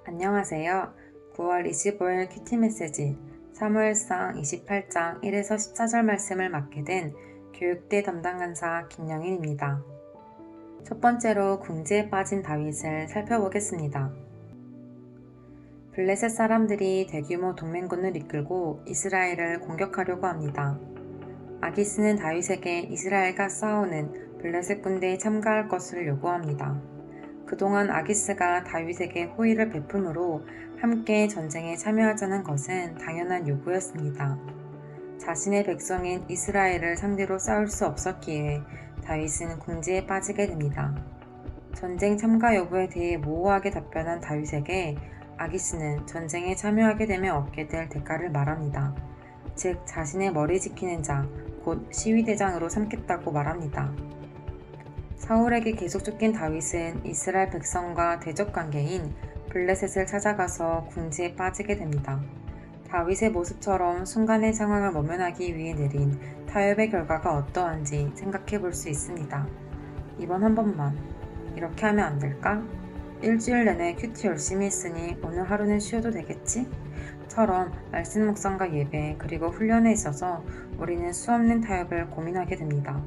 안녕하세요. 9월 25일 큐티 메시지 사무엘상 28장 1에서 14절 말씀을 맡게 된 교육대 담당 간사 김영일입니다. 첫 번째로 궁지에 빠진 다윗을 살펴보겠습니다. 블레셋 사람들이 대규모 동맹군을 이끌고 이스라엘을 공격하려고 합니다. 아기스는 다윗에게 이스라엘과 싸우는 블레셋 군대에 참가할 것을 요구합니다. 그동안 아기스가 다윗에게 호의를 베풀므로 함께 전쟁에 참여하자는 것은 당연한 요구였습니다. 자신의 백성인 이스라엘을 상대로 싸울 수 없었기에 다윗은 궁지에 빠지게 됩니다. 전쟁 참가 여부에 대해 모호하게 답변한 다윗에게 아기스는 전쟁에 참여하게 되면 얻게 될 대가를 말합니다. 즉 자신의 머리 지키는 자, 곧 시위대장으로 삼겠다고 말합니다. 사울에게 계속 쫓긴 다윗은 이스라엘 백성과 대적 관계인 블레셋을 찾아가서 궁지에 빠지게 됩니다. 다윗의 모습처럼 순간의 상황을 모면하기 위해 내린 타협의 결과가 어떠한지 생각해 볼 수 있습니다. 이번 한 번만 이렇게 하면 안 될까? 일주일 내내 큐티 열심히 했으니 오늘 하루는 쉬어도 되겠지? 처럼 말씀 묵상과 예배 그리고 훈련에 있어서 우리는 수없는 타협을 고민하게 됩니다.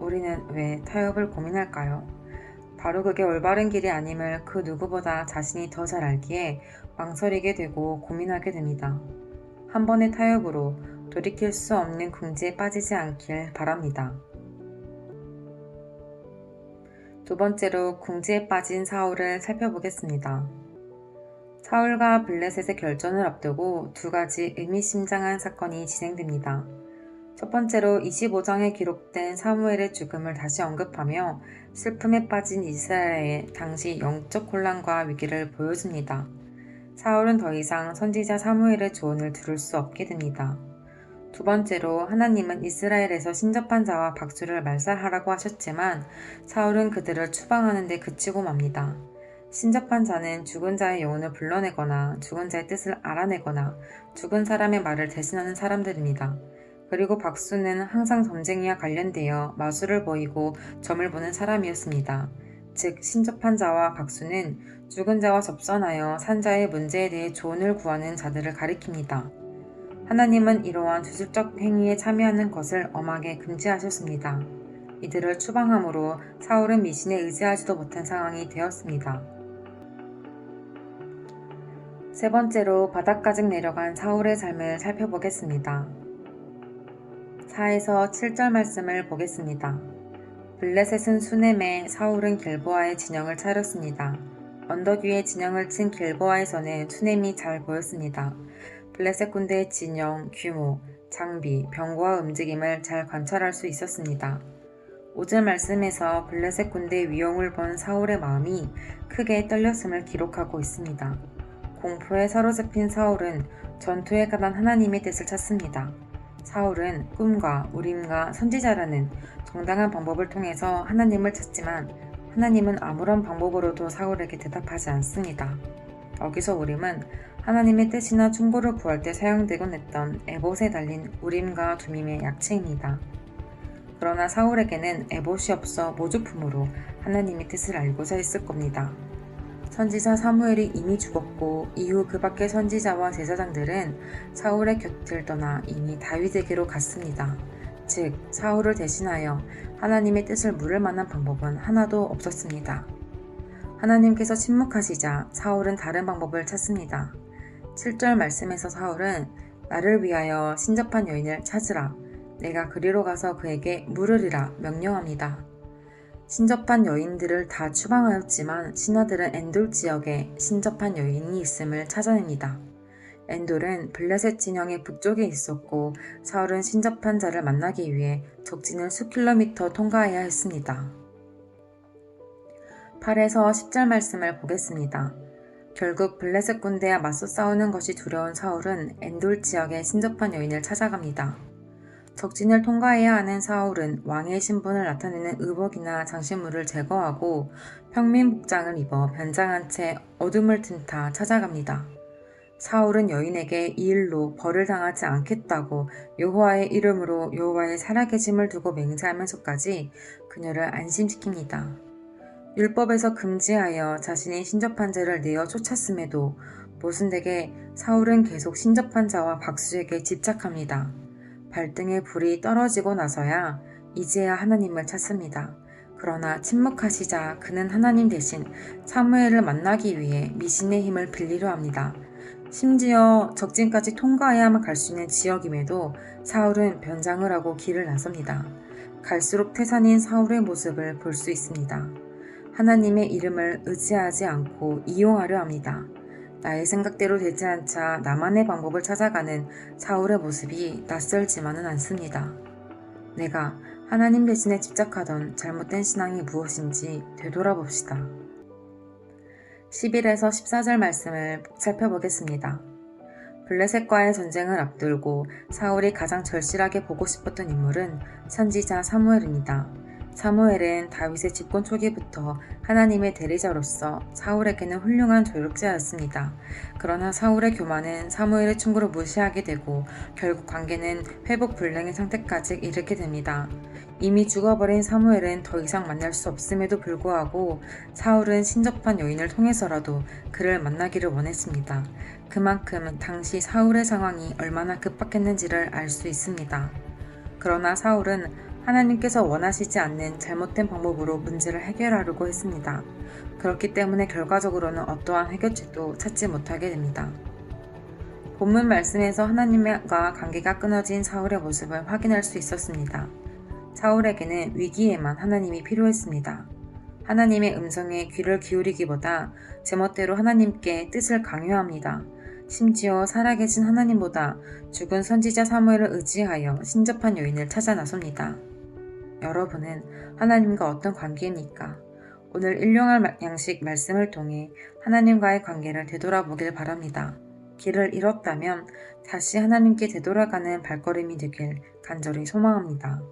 우리는 왜 타협을 고민할까요? 바로 그게 올바른 길이 아님을 그 누구보다 자신이 더 잘 알기에 망설이게 되고 고민하게 됩니다. 한 번의 타협으로 돌이킬 수 없는 궁지에 빠지지 않길 바랍니다. 두 번째로 궁지에 빠진 사울을 살펴보겠습니다. 사울과 블레셋의 결전을 앞두고 두 가지 의미심장한 사건이 진행됩니다. 첫 번째로 25장에 기록된 사무엘의 죽음을 다시 언급하며 슬픔에 빠진 이스라엘의 당시 영적 혼란과 위기를 보여줍니다. 사울은 더 이상 선지자 사무엘의 조언을 들을 수 없게 됩니다. 두 번째로 하나님은 이스라엘에서 신접한 자와 박수를 말살하라고 하셨지만 사울은 그들을 추방하는 데 그치고 맙니다. 신접한 자는 죽은 자의 영혼을 불러내거나 죽은 자의 뜻을 알아내거나 죽은 사람의 말을 대신하는 사람들입니다. 그리고 박수는 항상 전쟁이와 관련되어 마술을 보이고 점을 보는 사람이었습니다. 즉 신접한 자와 박수는 죽은 자와 접선하여 산 자의 문제에 대해 조언을 구하는 자들을 가리킵니다. 하나님은 이러한 주술적 행위에 참여하는 것을 엄하게 금지하셨습니다. 이들을 추방함으로 사울은 미신에 의지하지도 못한 상황이 되었습니다. 세 번째로 바닥까지 내려간 사울의 삶을 살펴보겠습니다. 4에서 7절 말씀을 보겠습니다. 블레셋은 수넴에 사울은 길보아의 진영을 차렸습니다. 언덕 위에 진영을 친 길보아에서는 수넴이 잘 보였습니다. 블레셋 군대의 진영, 규모, 장비, 병거와 움직임을 잘 관찰할 수 있었습니다. 5절 말씀에서 블레셋 군대의 위용을 본 사울의 마음이 크게 떨렸음을 기록하고 있습니다. 공포에 사로잡힌 사울은 전투에 관한 하나님의 뜻을 찾습니다. 사울은 꿈과 우림과 선지자라는 정당한 방법을 통해서 하나님을 찾지만 하나님은 아무런 방법으로도 사울에게 대답하지 않습니다. 여기서 우림은 하나님의 뜻이나 충고를 구할 때 사용되곤 했던 에봇에 달린 우림과 두밈의 약체입니다. 그러나 사울에게는 에봇이 없어 모조품으로 하나님의 뜻을 알고자 했을 겁니다. 선지자 사무엘이 이미 죽었고 이후 그 밖의 선지자와 제사장들은 사울의 곁을 떠나 이미 다윗에게로 갔습니다. 즉 사울을 대신하여 하나님의 뜻을 물을 만한 방법은 하나도 없었습니다. 하나님께서 침묵하시자 사울은 다른 방법을 찾습니다. 7절 말씀에서 사울은 나를 위하여 신접한 여인을 찾으라. 내가 그리로 가서 그에게 물으리라 명령합니다. 신접한 여인들을 다 추방하였지만 신하들은 엔돌 지역에 신접한 여인이 있음을 찾아냅니다. 엔돌은 블레셋 진영의 북쪽에 있었고 사울은 신접한 자를 만나기 위해 적진을 수킬로미터 통과해야 했습니다. 8에서 10절 말씀을 보겠습니다. 결국 블레셋 군대와 맞서 싸우는 것이 두려운 사울은 엔돌 지역의 신접한 여인을 찾아갑니다. 적진을 통과해야 하는 사울은 왕의 신분을 나타내는 의복이나 장신물을 제거하고 평민 복장을 입어 변장한 채 어둠을 틈타 찾아갑니다. 사울은 여인에게 이 일로 벌을 당하지 않겠다고 여호와의 이름으로 여호와의 살아계심을 두고 맹세하면서까지 그녀를 안심시킵니다. 율법에서 금지하여 자신이 신접한 자를 내어 쫓았음에도 모순되게 사울은 계속 신접한 자와 박수에게 집착합니다. 발등에 불이 떨어지고 나서야 이제야 하나님을 찾습니다. 그러나 침묵하시자 그는 하나님 대신 사무엘을 만나기 위해 미신의 힘을 빌리려 합니다. 심지어 적진까지 통과해야만 갈 수 있는 지역임에도 사울은 변장을 하고 길을 나섭니다. 갈수록 태산인 사울의 모습을 볼 수 있습니다. 하나님의 이름을 의지하지 않고 이용하려 합니다. 나의 생각대로 되지 않자 나만의 방법을 찾아가는 사울의 모습이 낯설지만은 않습니다. 내가 하나님 대신에 집착하던 잘못된 신앙이 무엇인지 되돌아봅시다. 11에서 14절 말씀을 살펴보겠습니다. 블레셋과의 전쟁을 앞두고 사울이 가장 절실하게 보고 싶었던 인물은 선지자 사무엘입니다. 사무엘은 다윗의 집권 초기부터 하나님의 대리자로서 사울에게는 훌륭한 조력자였습니다. 그러나 사울의 교만은 사무엘의 충고를 무시하게 되고 결국 관계는 회복 불능의 상태까지 이르게 됩니다. 이미 죽어버린 사무엘은 더 이상 만날 수 없음에도 불구하고 사울은 신접한 여인을 통해서라도 그를 만나기를 원했습니다. 그만큼 당시 사울의 상황이 얼마나 급박했는지를 알 수 있습니다. 그러나 사울은 하나님께서 원하시지 않는 잘못된 방법으로 문제를 해결하려고 했습니다. 그렇기 때문에 결과적으로는 어떠한 해결책도 찾지 못하게 됩니다. 본문 말씀에서 하나님과 관계가 끊어진 사울의 모습을 확인할 수 있었습니다. 사울에게는 위기에만 하나님이 필요했습니다. 하나님의 음성에 귀를 기울이기보다 제멋대로 하나님께 뜻을 강요합니다. 심지어 살아계신 하나님보다 죽은 선지자 사무엘을 의지하여 신접한 여인을 찾아 나섭니다. 여러분은 하나님과 어떤 관계입니까? 오늘 일용할 양식 말씀을 통해 하나님과의 관계를 되돌아보길 바랍니다. 길을 잃었다면 다시 하나님께 되돌아가는 발걸음이 되길 간절히 소망합니다.